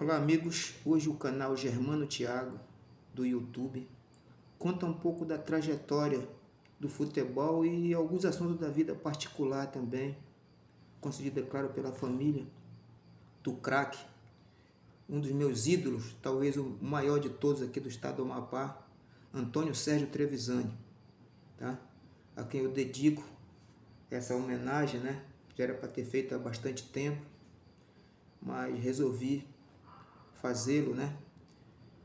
Olá amigos, hoje o canal Germano Thiago do YouTube conta um pouco da trajetória do futebol e alguns assuntos da vida particular também, concedido, é claro, pela família do craque, um dos meus ídolos, talvez o maior de todos aqui do estado do Amapá, Antônio Sérgio Trevisani, tá? A quem eu dedico essa homenagem, né? Já era para ter feito há bastante tempo, mas resolvi fazê-lo, né?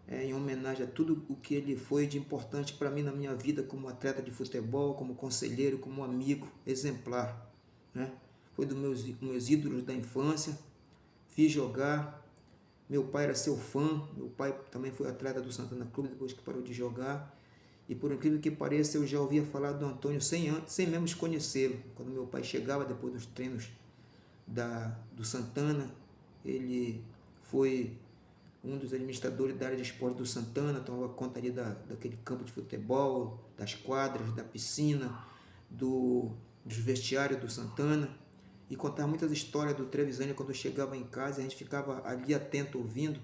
Em homenagem a tudo o que ele foi de importante para mim na minha vida como atleta de futebol, como conselheiro, como amigo exemplar, né? Foi dos meus ídolos da infância, vi jogar, meu pai era seu fã, meu pai também foi atleta do Santana Clube depois que parou de jogar, e por incrível que pareça eu já ouvia falar do Antônio sem mesmo conhecê-lo. Quando meu pai chegava depois dos treinos do Santana, ele foi um dos administradores da área de esporte do Santana, tomava conta ali daquele campo de futebol, das quadras, da piscina, dos vestiários do Santana, e contava muitas histórias do Trevisani. Quando eu chegava em casa, a gente ficava ali atento, ouvindo,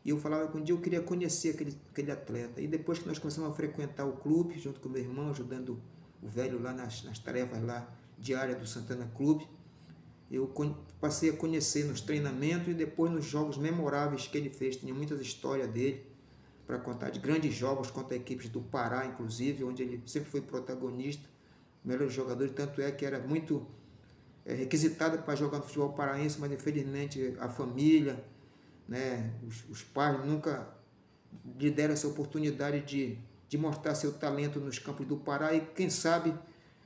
e eu falava que um dia eu queria conhecer aquele atleta. E depois que nós começamos a frequentar o clube, junto com meu irmão, ajudando o velho lá nas tarefas lá diárias do Santana Clube, eu passei a conhecer nos treinamentos e depois nos jogos memoráveis que ele fez. Tinha muitas histórias dele para contar, de grandes jogos contra equipes do Pará, inclusive, onde ele sempre foi protagonista, melhor jogador, tanto é que era muito requisitado para jogar no futebol paraense, mas infelizmente a família, né, os pais nunca lhe deram essa oportunidade de mostrar seu talento nos campos do Pará e, quem sabe,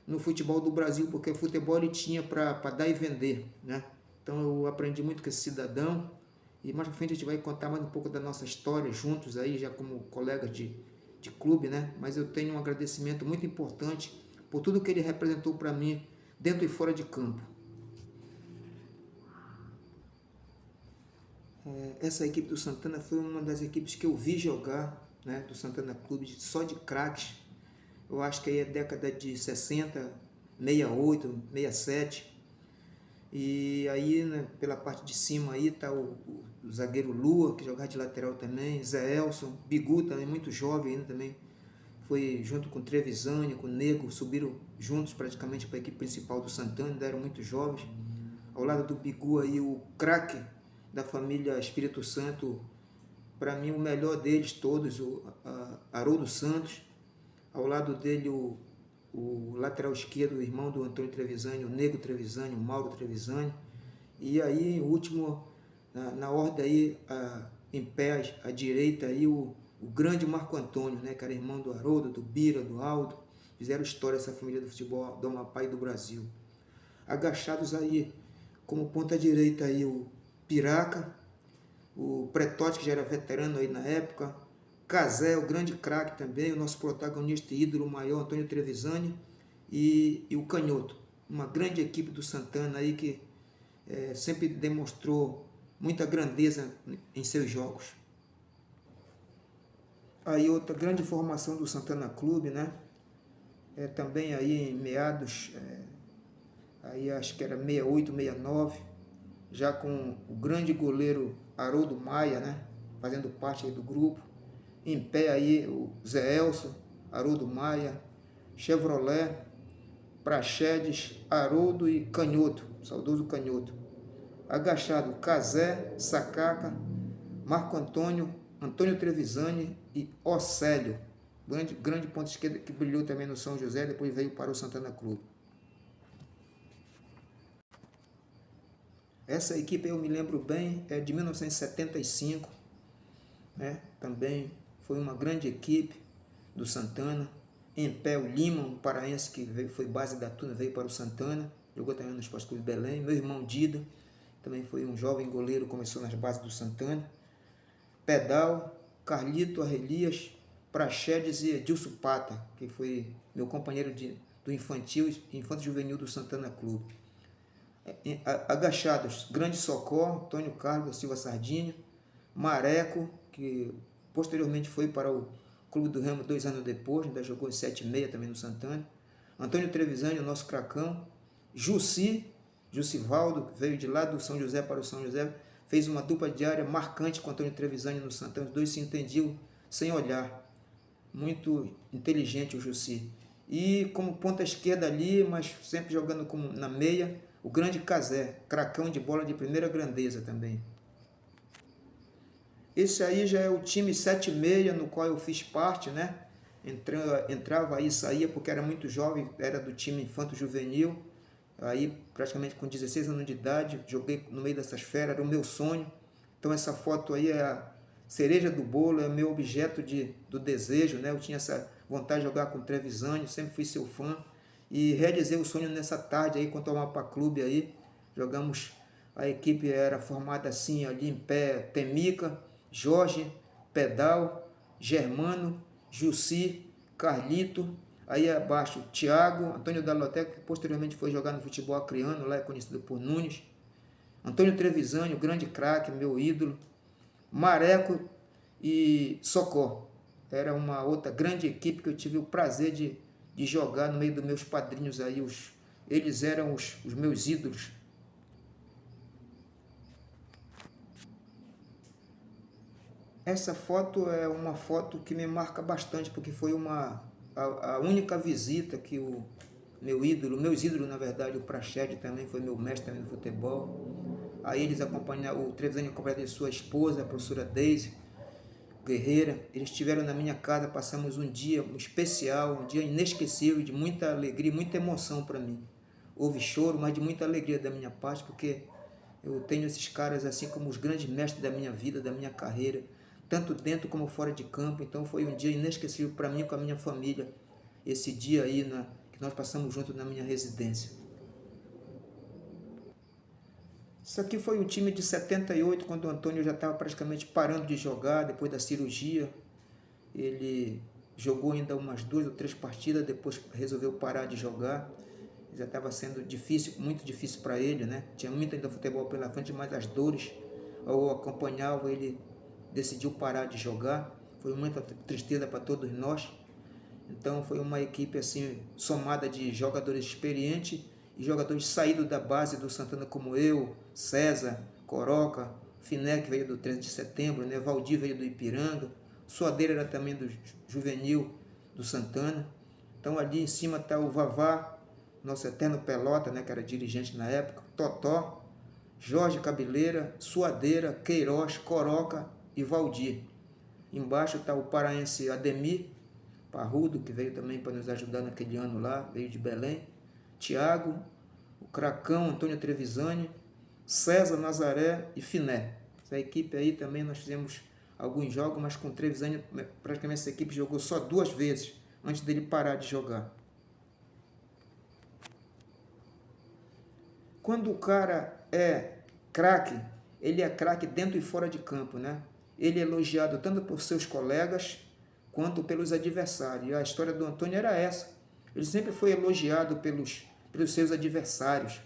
no futebol do Brasil, porque o futebol ele tinha para dar e vender, né? Então eu aprendi muito com esse cidadão, e mais pra frente a gente vai contar mais um pouco da nossa história juntos aí, já como colegas de clube, né? Mas eu tenho um agradecimento muito importante por tudo que ele representou para mim, dentro e fora de campo. Essa equipe do Santana foi uma das equipes que eu vi jogar, né? Do Santana Clube, só de craques. Eu acho que aí é década de 60, 68, 67. E aí, né, pela parte de cima aí tá o zagueiro Lua, que jogava de lateral também, Zé Elson, Bigu também, muito jovem ainda também. Foi junto com o Trevisani, com o Nego, subiram juntos praticamente para a equipe principal do Santana, ainda eram muito jovens. Ao lado do Bigu aí o craque da família Espírito Santo, para mim o melhor deles todos, o Haroldo Santos. Ao lado dele o lateral esquerdo, o irmão do Antônio Trevisani, o Nego Trevisani, o Mauro Trevisani. E aí, o último, na ordem aí, em pé à direita, aí, o grande Marco Antônio, né, que era irmão do Haroldo, do Bira, do Aldo. Fizeram história essa família do futebol do Amapá e do Brasil. Agachados aí, como ponta direita, aí, o Piraca, o Pretotti, que já era veterano aí na época, Cazé, o grande craque também, o nosso protagonista e ídolo maior, Antônio Trevisani, e o Canhoto, uma grande equipe do Santana aí que sempre demonstrou muita grandeza em seus jogos. Aí outra grande formação do Santana Clube, né? Também aí em meados, aí acho que era 68, 69, já com o grande goleiro Haroldo Maia, né? Fazendo parte aí do grupo. Em pé aí o Zé Elson, Haroldo Maia, Chevrolet, Praxedes, Haroldo e Canhoto, saudoso Canhoto. Agachado, Cazé, Sacaca, Marco Antônio, Antônio Trevisani e Océlio, grande ponta esquerda que brilhou também no São José, depois veio para o Santana Clube. Essa equipe eu me lembro bem, é de 1975, né? Também foi uma grande equipe do Santana. Em pé o Lima, um paraense que foi base da Tuna, veio para o Santana, jogou também no Esporte Clube Belém. Meu irmão Dida também foi um jovem goleiro, começou nas bases do Santana. Pedal, Carlito, Arrelias, Praxedes e Edilson Pata, que foi meu companheiro do infantil juvenil do Santana Clube. Agachados, Grande Socorro, Antônio Carlos da Silva Sardinha, Mareco, que posteriormente foi para o Clube do Remo 2 anos depois, ainda jogou em 7,6 também no Santana. Antônio Trevisani, o nosso cracão. Jussivaldo, que veio de lá do São José para o São José, fez uma dupla diária marcante com Antônio Trevisani no Santana. Os dois se entendiam sem olhar. Muito inteligente o Jussi. E como ponta esquerda ali, mas sempre jogando como na meia, o grande Cazé, cracão de bola de primeira grandeza também. Esse aí já é o time 7-6 no qual eu fiz parte, né? Entrava aí, saía porque era muito jovem, era do time infanto-juvenil. Aí praticamente com 16 anos de idade, joguei no meio dessas feras, era o meu sonho. Então essa foto aí é a cereja do bolo, é o meu objeto do desejo, né? Eu tinha essa vontade de jogar com o Trevisani, sempre fui seu fã. E realizei o sonho nessa tarde aí contra o Amapá Clube aí. Jogamos, a equipe era formada assim ali em pé, Temica, Jorge, Pedal, Germano, Jussi, Carlito, aí abaixo Thiago, Antônio Daloteca, que posteriormente foi jogar no futebol acreano, lá é conhecido por Nunes, Antônio Trevisani, o grande craque, meu ídolo, Mareco e Socó. Era uma outra grande equipe que eu tive o prazer de jogar no meio dos meus padrinhos aí. Eles eram os meus ídolos. Essa foto é uma foto que me marca bastante, porque foi a única visita que o meus ídolos na verdade, o Prachete também foi meu mestre também no futebol. Aí eles acompanharam, o Trevisani acompanhado de sua esposa, a professora Deise Guerreira. Eles estiveram na minha casa, passamos um dia especial, um dia inesquecível, de muita alegria, muita emoção para mim. Houve choro, mas de muita alegria da minha parte, porque eu tenho esses caras assim como os grandes mestres da minha vida, da minha carreira, tanto dentro como fora de campo. Então foi um dia inesquecível para mim, com a minha família, esse dia aí que nós passamos juntos na minha residência. Isso aqui foi o time de 78, quando o Antônio já estava praticamente parando de jogar, depois da cirurgia. Ele jogou ainda umas 2 ou 3 partidas, depois resolveu parar de jogar. Já estava sendo difícil, muito difícil para ele, né? Tinha muito ainda futebol pela frente, mas as dores ao acompanhava, ele decidiu parar de jogar. Foi muita tristeza para todos nós. Então foi uma equipe assim somada de jogadores experientes e jogadores saídos da base do Santana como eu, César, Coroca, Finé, que veio do 13 de setembro, né? Valdir veio do Ipiranga, Suadeira era também do juvenil do Santana. Então ali em cima está o Vavá, nosso eterno Pelota, né? Que era dirigente na época, Totó, Jorge Cabeleira, Suadeira, Queiroz, Coroca e Valdir. Embaixo está o paraense Ademir Parrudo, que veio também para nos ajudar naquele ano lá, veio de Belém. Thiago, o Cracão, Antônio Trevisani, César Nazaré e Finé. Essa equipe aí também nós fizemos alguns jogos, mas com o Trevisani praticamente essa equipe jogou só 2 vezes antes dele parar de jogar. Quando o cara é craque, ele é craque dentro e fora de campo, né? Ele é elogiado tanto por seus colegas quanto pelos adversários. E a história do Antônio era essa. Ele sempre foi elogiado pelos seus adversários,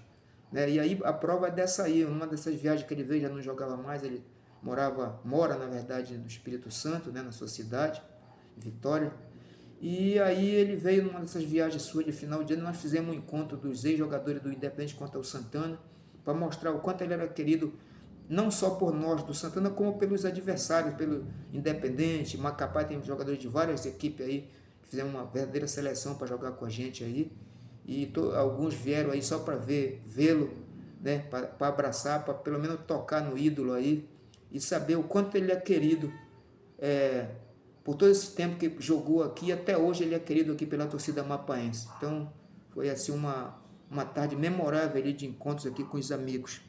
né? E aí a prova é dessa aí, uma dessas viagens que ele veio, já não jogava mais, ele mora na verdade no Espírito Santo, né, na sua cidade, Vitória. E aí ele veio numa dessas viagens suas de final de ano, nós fizemos um encontro dos ex-jogadores do Independente contra o Santana, para mostrar o quanto ele era querido, não só por nós do Santana, como pelos adversários, pelo Independente, Macapá, tem jogadores de várias equipes aí, que fizeram uma verdadeira seleção para jogar com a gente aí, e alguns vieram aí só para vê-lo, né, para abraçar, para pelo menos tocar no ídolo aí, e saber o quanto ele é querido, por todo esse tempo que jogou aqui, até hoje ele é querido aqui pela torcida mapaense. Então, foi assim uma tarde memorável ali de encontros aqui com os amigos.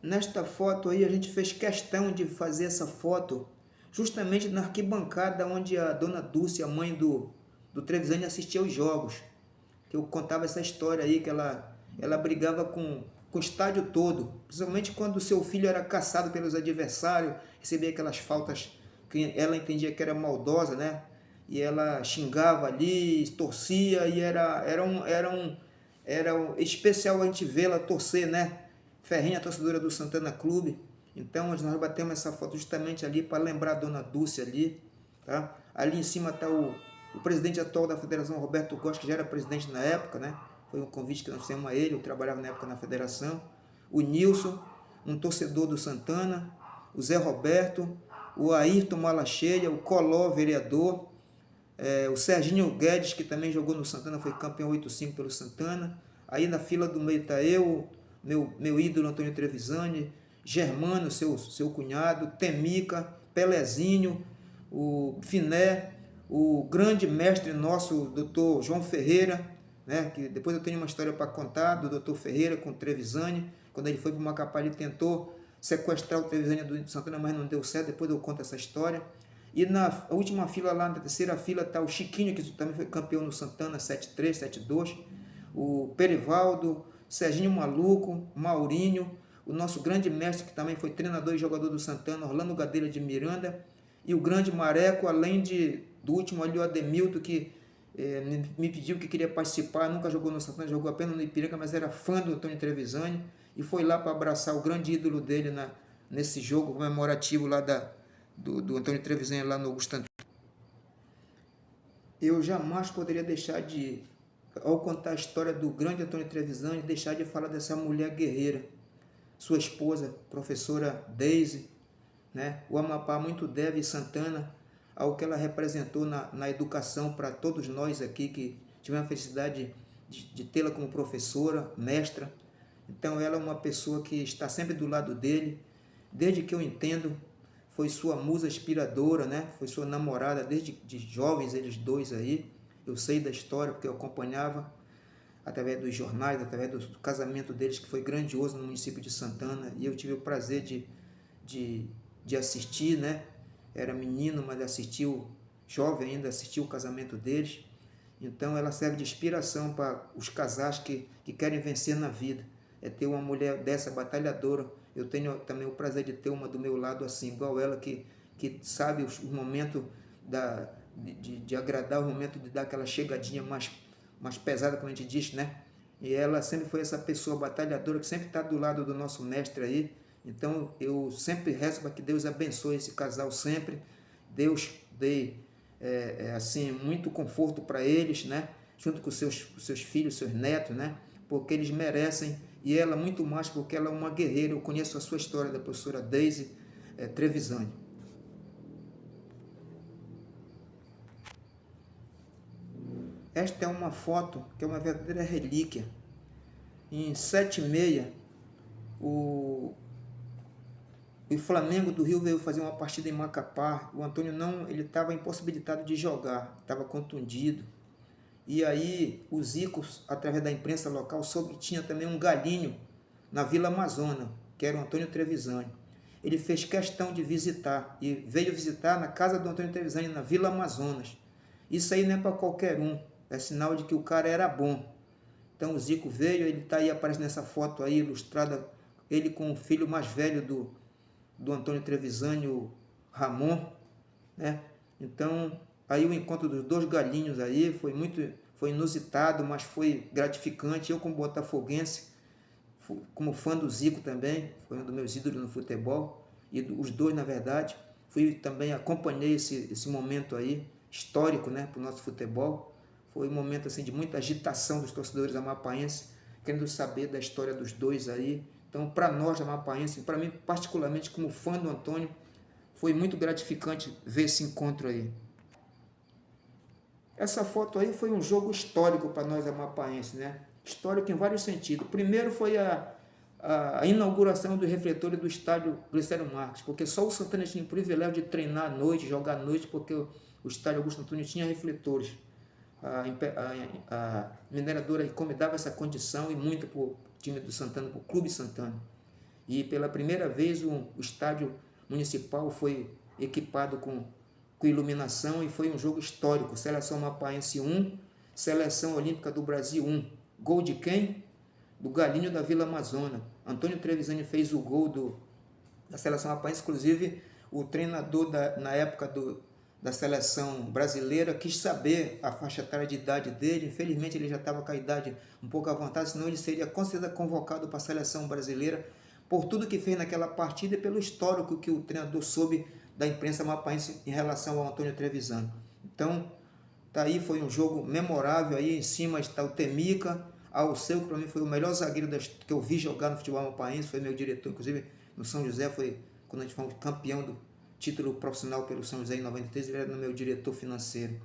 Nesta foto aí, a gente fez questão de fazer essa foto justamente na arquibancada onde a dona Dulce, a mãe do Trevisani, assistia aos jogos. Que eu contava essa história aí, que ela brigava com o estádio todo, principalmente quando o seu filho era caçado pelos adversários, recebia aquelas faltas que ela entendia que era maldosa, né? E ela xingava ali, torcia, e era especial a gente vê-la torcer, né? Ferrinha, torcedora do Santana Clube. Então nós batemos essa foto justamente ali para lembrar a dona Dulce ali, tá? Ali em cima está o presidente atual da federação, Roberto Costa, que já era presidente na época, né? foi um convite que nós fizemos a ele, eu trabalhava na época na federação. O Nilson, um torcedor do Santana, o Zé Roberto, o Ayrton Malacheia, o Coló, vereador, o Serginho Guedes, que também jogou no Santana, foi campeão 8-5 pelo Santana. Aí na fila do meio está eu, meu ídolo Antônio Trevisani, Germano, seu cunhado, Temica, Pelezinho, o Finé, o grande mestre nosso, doutor João Ferreira, né, que depois eu tenho uma história para contar, do doutor Ferreira com o Trevisani. Quando ele foi para o Macapá, ele tentou sequestrar o Trevisani do Santana, mas não deu certo, depois eu conto essa história. E na última fila, lá na terceira fila, está o Chiquinho, que também foi campeão no Santana, 7-3, 7-2, o Perivaldo, Serginho Maluco, Maurinho, o nosso grande mestre, que também foi treinador e jogador do Santana, Orlando Gadelha de Miranda, e o grande Mareco, além do último ali, o Ademilton, que me pediu que queria participar, nunca jogou no Santana, jogou apenas no Ipiranga, mas era fã do Antônio Trevisani, e foi lá para abraçar o grande ídolo dele nesse jogo comemorativo lá do Antônio Trevisani, lá no Augusto Antônio. Eu jamais poderia deixar de, ao contar a história do grande Antônio Trevisani, deixar de falar dessa mulher guerreira, sua esposa, professora Deise, né? O Amapá muito deve Santana ao que ela representou na educação para todos nós aqui que tivemos a felicidade de tê-la como professora, mestra. Então ela é uma pessoa que está sempre do lado dele, desde que eu entendo, foi sua musa inspiradora, né? Foi sua namorada desde de jovens, eles dois aí. Eu sei da história porque eu acompanhava através dos jornais, através do casamento deles, que foi grandioso no município de Santana, e eu tive o prazer de assistir, né? Era menino, mas assistiu, jovem ainda, assistiu o casamento deles. Então ela serve de inspiração para os casais que querem vencer na vida. É ter uma mulher dessa, batalhadora. Eu tenho também o prazer de ter uma do meu lado assim, igual ela, que sabe os momentos de agradar, o momento de dar aquela chegadinha mais pesada, como a gente diz, né? E ela sempre foi essa pessoa batalhadora, que sempre está do lado do nosso mestre aí. Então eu sempre rezo para que Deus abençoe esse casal sempre. Deus dê assim, muito conforto para eles, né? Junto com seus filhos, seus netos, né? Porque eles merecem, e ela muito mais, porque ela é uma guerreira. Eu conheço a sua história, da professora Deise Trevisani. Esta é uma foto que é uma verdadeira relíquia. Em 7h30, o Flamengo do Rio veio fazer uma partida em Macapá. O Antônio ele estava impossibilitado de jogar, estava contundido. E aí o Zico, através da imprensa local, soube que tinha também um galinho na Vila Amazônia, que era o Antônio Trevisani. Ele fez questão de visitar, e veio visitar na casa do Antônio Trevisani, na Vila Amazonas. Isso aí não é para qualquer um, é sinal de que o cara era bom. Então o Zico veio, ele está aí, aparece nessa foto aí, ilustrada, ele com o filho mais velho do Antônio Trevisani, o Ramon, né? Então, aí o encontro dos dois galinhos aí foi inusitado, mas foi gratificante. Eu, como botafoguense, como fã do Zico também, foi um dos meus ídolos no futebol, e os dois, na verdade, também acompanhei esse momento aí, histórico, né, para o nosso futebol. Foi um momento assim, de muita agitação dos torcedores amapaenses, querendo saber da história dos dois aí. Então, para nós, amapaenses, para mim, particularmente, como fã do Antônio, foi muito gratificante ver esse encontro aí. Essa foto aí foi um jogo histórico para nós, amapaenses, né? Histórico em vários sentidos. Primeiro foi a inauguração do refletor do estádio Glicério Marques, porque só o Santana tinha o privilégio de treinar à noite, jogar à noite, porque o estádio Augusto Antônio tinha refletores. A mineradora como dava essa condição, e muito para o time do Santana, para o Clube Santana. E pela primeira vez o estádio municipal foi equipado com iluminação, e foi um jogo histórico. Seleção Amapaense 1, Seleção Olímpica do Brasil 1. Gol de quem? Do Galinho da Vila Amazônia. Antônio Trevisani fez o gol da Seleção Amapaense. Inclusive o treinador na época da seleção brasileira quis saber a faixa etária de idade dele. Infelizmente ele já estava com a idade um pouco avançada, senão ele seria com certeza convocado para a seleção brasileira, por tudo que fez naquela partida e pelo histórico que o treinador soube da imprensa amapaense em relação ao Antônio Trevisani. Então, tá aí, foi um jogo memorável. Aí em cima está o Temica, Alceu, que para mim foi o melhor zagueiro que eu vi jogar no futebol amapaense, foi meu diretor, inclusive no São José, foi quando a gente foi campeão do título profissional pelo São José em 93, ele era meu diretor financeiro.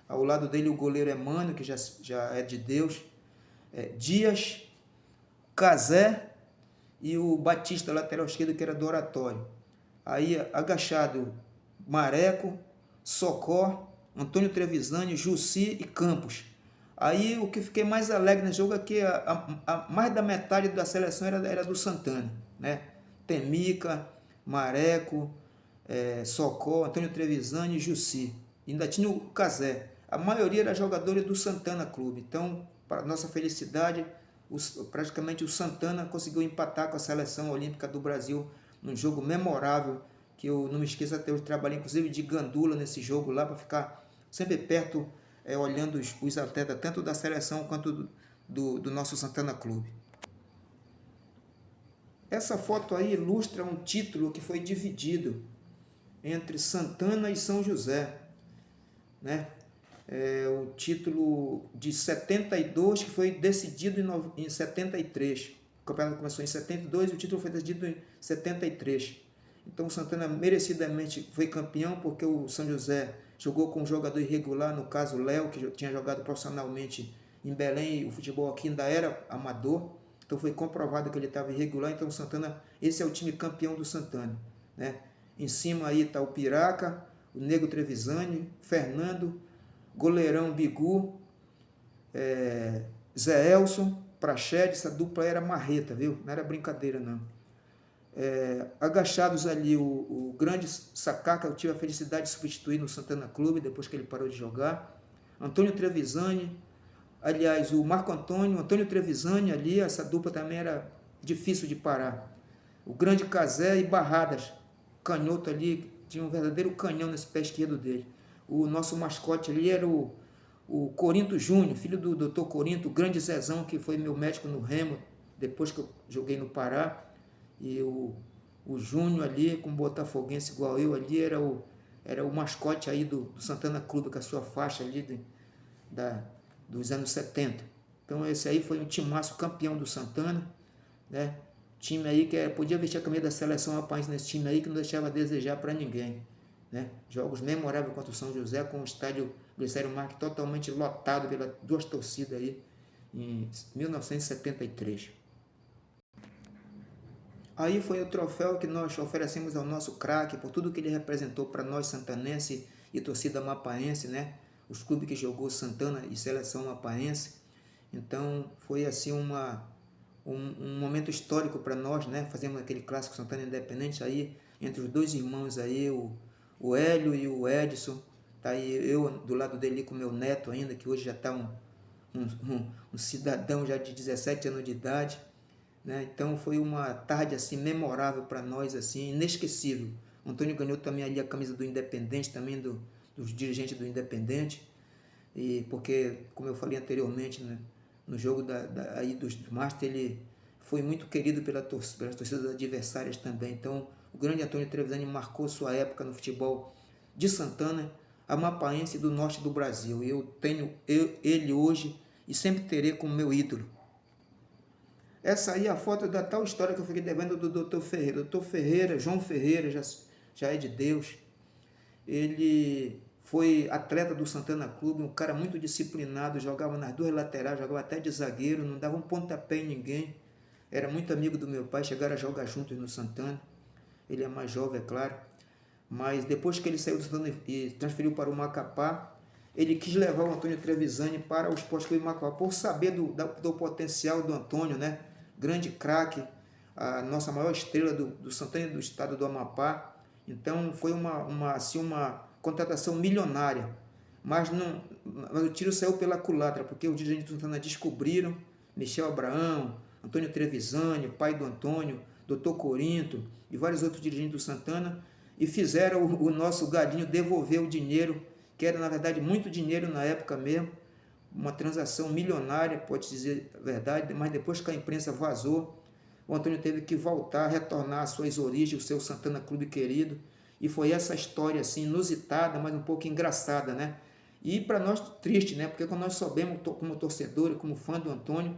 Ao lado dele o goleiro Emmanuel, que já é de Deus, Dias, Cazé e o Batista, lateral esquerdo, que era do Oratório. Aí agachado, Mareco, Socó, Antônio Trevisani, Jussi e Campos. Aí o que fiquei mais alegre no jogo é que mais da metade da seleção era do Santana, né? Temica, Mareco, Socó, Antônio Trevisani e Jussi. Ainda tinha o Cazé. A maioria era jogadores do Santana Clube. Então, para nossa felicidade, praticamente o Santana conseguiu empatar com a seleção olímpica do Brasil num jogo memorável, que eu não me esqueço até hoje. Trabalhei inclusive de gandula nesse jogo lá, para ficar sempre perto, olhando os atletas, tanto da seleção quanto do nosso Santana Clube. Essa foto aí ilustra um título que foi dividido entre Santana e São José, né? O título de 72, que foi decidido em 73. O campeonato começou em 72 e o título foi decidido em 73. Então o Santana merecidamente foi campeão, porque o São José jogou com um jogador irregular, no caso Léo, que tinha jogado profissionalmente em Belém, e o futebol aqui ainda era amador. Então foi comprovado que ele estava irregular. Então o Santana, esse é o time campeão do Santana, né? Em cima aí está o Piraca, o Nego Trevisani, Fernando, goleirão Bigu, Zé Elson, Prachete. Essa dupla era marreta, viu? Não era brincadeira, não. Agachados ali, o grande Sacá, que eu tive a felicidade de substituir no Santana Clube, depois que ele parou de jogar. Antônio Trevisani, aliás, o Marco Antônio Trevisani ali, essa dupla também era difícil de parar. O grande Cazé e Barradas, canhoto ali, tinha um verdadeiro canhão nesse pé esquerdo dele. O nosso mascote ali era o Corinto Júnior, filho do Dr. Corinto, o grande Zezão, que foi meu médico no Remo, depois que eu joguei no Pará. E o Júnior ali, com botafoguense igual eu ali, era o mascote aí do Santana Clube, com a sua faixa ali dos anos 70. Então esse aí foi um timaço campeão do Santana, né? Time aí que podia vestir a camisa da seleção rapaz nesse time aí, que não deixava a desejar para ninguém, né? Jogos memoráveis contra o São José, com o estádio Glicério Marques totalmente lotado pelas duas torcidas aí, em 1973. Aí foi o troféu que nós oferecemos ao nosso craque, por tudo que ele representou para nós santanense e torcida mapaense, né? Os clubes que jogou Santana e seleção mapaense. Então foi assim um momento histórico para nós, né? Fazemos aquele clássico Santana Independente aí, entre os dois irmãos aí, o Hélio e o Edson. Tá aí eu do lado dele com meu neto ainda, que hoje já está um cidadão já de 17 anos de idade, né? Então foi uma tarde assim memorável para nós, assim, inesquecível. O Antônio ganhou também ali a camisa do Independente, também dos dirigentes do Independente, e porque, como eu falei anteriormente, né, no jogo aí dos Master, ele foi muito querido pelas torcidas adversárias também. Então o grande Antônio Trevisani marcou sua época no futebol de Santana, amapaense do norte do Brasil. Eu tenho ele hoje e sempre terei como meu ídolo. Essa aí é a foto da tal história que eu fiquei devendo do Dr. Ferreira. Dr. Ferreira, João Ferreira, já é de Deus. Ele foi atleta do Santana Clube, um cara muito disciplinado, jogava nas duas laterais, jogava até de zagueiro, não dava um pontapé em ninguém. Era muito amigo do meu pai, chegaram a jogar juntos no Santana. Ele é mais jovem, é claro. Mas depois que ele saiu do Santana e transferiu para o Macapá, ele quis levar o Antônio Trevisani para o Esporte Clube Macapá, por saber do potencial do Antônio, né? Grande craque, a nossa maior estrela do Santana e do estado do Amapá. Então foi uma contratação milionária, mas o tiro saiu pela culatra, porque os dirigentes do Santana descobriram, Michel Abraão, Antônio Trevisani, pai do Antônio, Dr. Corinto e vários outros dirigentes do Santana, e fizeram o nosso gadinho devolver o dinheiro, que era na verdade muito dinheiro na época mesmo, uma transação milionária, pode dizer a verdade, mas depois que a imprensa vazou, o Antônio teve que voltar, retornar às suas origens, o seu Santana Clube querido, e foi essa história assim inusitada, mas um pouco engraçada, né? E para nós, triste, né? Porque quando nós soubemos, como torcedor e como fã do Antônio,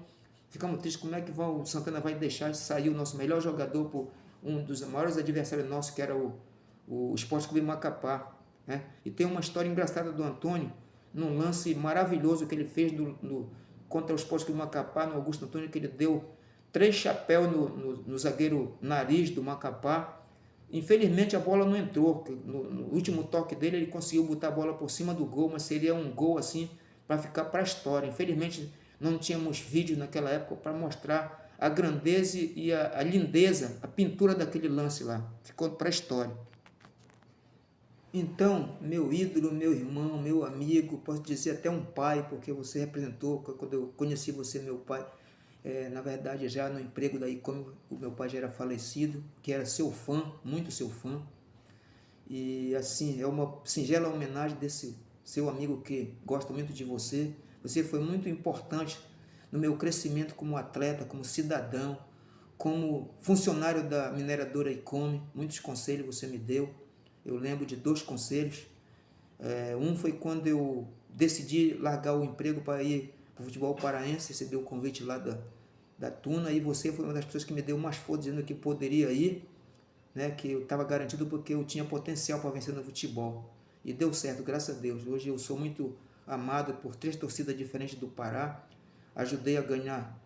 ficamos tristes como é que o Santana vai deixar de sair o nosso melhor jogador por um dos maiores adversários nossos, que era o Sport Clube Macapá, né? E tem uma história engraçada do Antônio, num lance maravilhoso que ele fez contra o Sport Clube Macapá, no Augusto Antônio, que ele deu 3 chapéus no zagueiro Nariz do Macapá. Infelizmente a bola não entrou, no último toque dele ele conseguiu botar a bola por cima do gol, mas seria um gol assim para ficar para a história. Infelizmente não tínhamos vídeos naquela época para mostrar a grandeza e a lindeza, a pintura daquele lance lá. Ficou para a história. Então, meu ídolo, meu irmão, meu amigo, posso dizer até um pai, porque você representou, quando eu conheci você, meu pai, na verdade já no emprego daí, como o meu pai já era falecido, que era seu fã, muito seu fã, e assim, é uma singela homenagem desse seu amigo que gosta muito de você. Você foi muito importante no meu crescimento como atleta, como cidadão, como funcionário da mineradora Icome. Muitos conselhos você me deu, eu lembro de 2 conselhos. Um foi quando eu decidi largar o emprego para ir para o futebol paraense, recebi o convite lá da Tuna, e você foi uma das pessoas que me deu mais força, dizendo que poderia ir, né, que eu estava garantido porque eu tinha potencial para vencer no futebol. E deu certo, graças a Deus. Hoje eu sou muito amado por 3 torcidas diferentes do Pará, ajudei a ganhar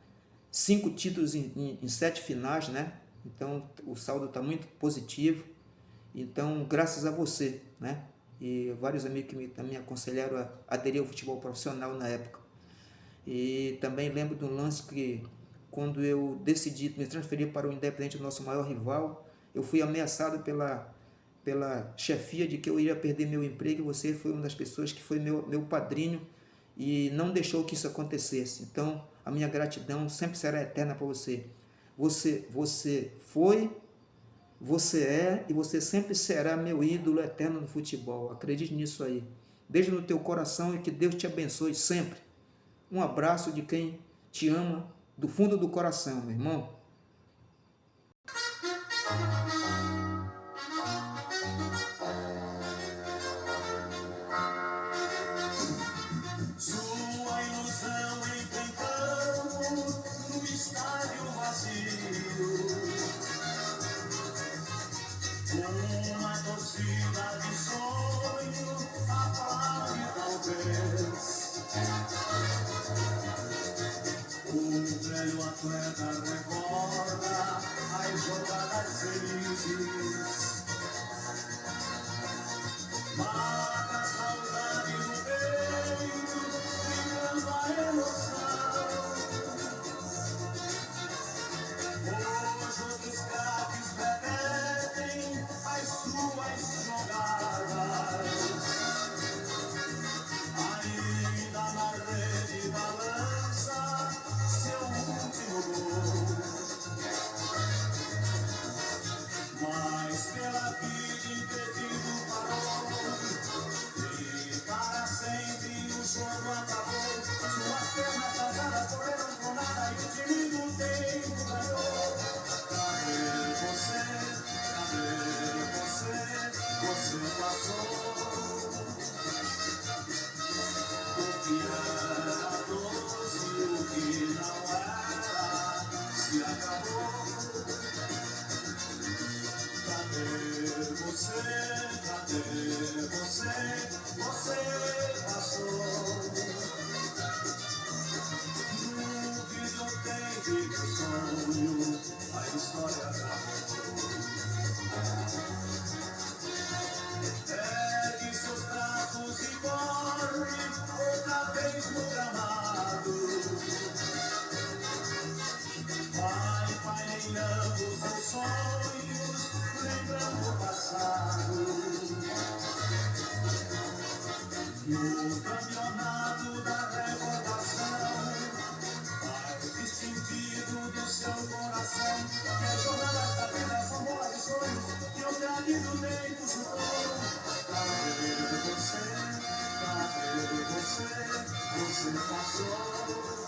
5 títulos em 7 finais, né? Então o saldo está muito positivo. Então, graças a você, né? E vários amigos que também me aconselharam a aderir ao futebol profissional na época. E também lembro de um lance que, quando eu decidi me transferir para o Independente, o nosso maior rival, eu fui ameaçado pela chefia de que eu iria perder meu emprego, e você foi uma das pessoas que foi meu padrinho e não deixou que isso acontecesse. Então, a minha gratidão sempre será eterna para você. Você foi, você é e você sempre será meu ídolo eterno no futebol. Acredite nisso aí. Beijo no teu coração e que Deus te abençoe sempre. Um abraço de quem te ama do fundo do coração, meu irmão. Sua ilusão enfrentamos no estádio vazio. Uma torcida de sonho aplaude talvez. O velho atleta recorda as jogadas felizes. Mata a saudade no peito, ficando a emoção. Hoje outros craques repetem as suas jogadas. Ainda na rede balança seu último gol. Mas pela vida impedido parou, e para sempre o jogo acabou. Suas pernas casadas correram por nada e o time do tempo ganhou. Cadê você? Cadê você? Você passou. O que era doce, o que não era, se acabou. Cadê você? Cadê você? Você passou. No videotape do sonho, a história acabou. Ergue seus braços e corre outra vez no gramado. Vai pairando seus sonhos, lembrando o passado. No campeonato da recordação, faz sentido do seu coração, que as jornadas da vida são boas de sonhos, que o caminho tempo juntou. Cadê você? Cadê você? Você passou.